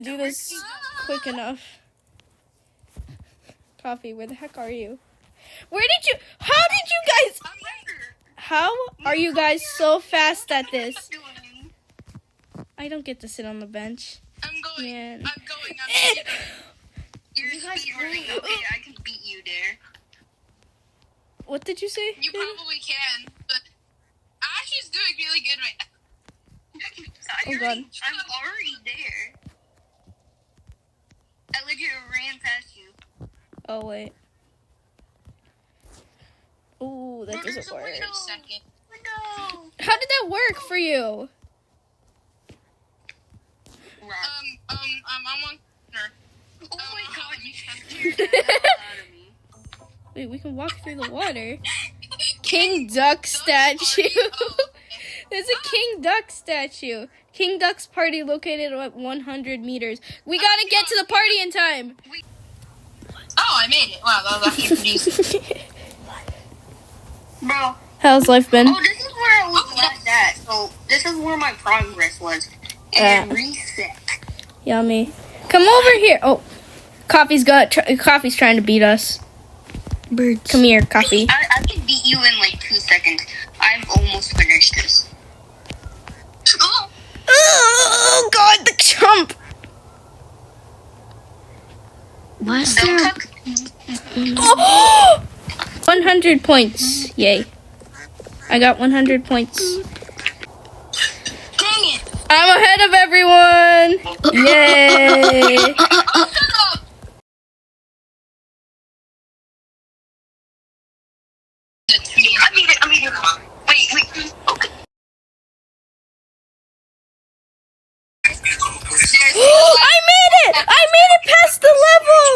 Do this quick enough. Coffee, where the heck are you? How are you guys so fast at this? I don't get to sit on the bench. I'm going. Man. I'm going. You're speedrunning. Okay, I can beat you there. What did you say? You probably can, but Ash is doing really good right now. Oh god. I'm already there. I legit ran past you. Oh wait. Ooh, that doesn't work. Wait a second. No. How did that work for you? I'm on corner. Oh my god, you scared the hell out of me. Wait, we can walk through the water. King Duck statue. There's a King Duck statue. King Duck's party located at 100 meters. We gotta get to the party in time. Oh, I made it. Wow, that was actually pretty easy. Bro. How's life been? Oh, this is where I was last at. So, this is where my progress was. And reset. Yummy. Come over here. Oh, Coffee's trying to beat us. Birds. Come here, Coffee. I can beat you in like 2 seconds. I've almost finished this. Oh god, the chump. What's Don't that? talk. Oh! 100 points. Yay. I got 100 points. Dang it! I'm ahead of everyone. Yay. Oh, shut up! I made it. Wait. Okay. I made it! I made it past the level!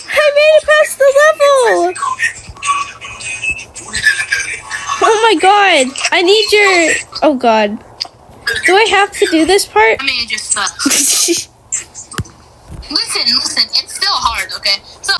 I made it past the level! Oh my god! I need your... Oh god. Do I have to do this part? I mean, it just sucks. Listen, it's still hard, okay? So...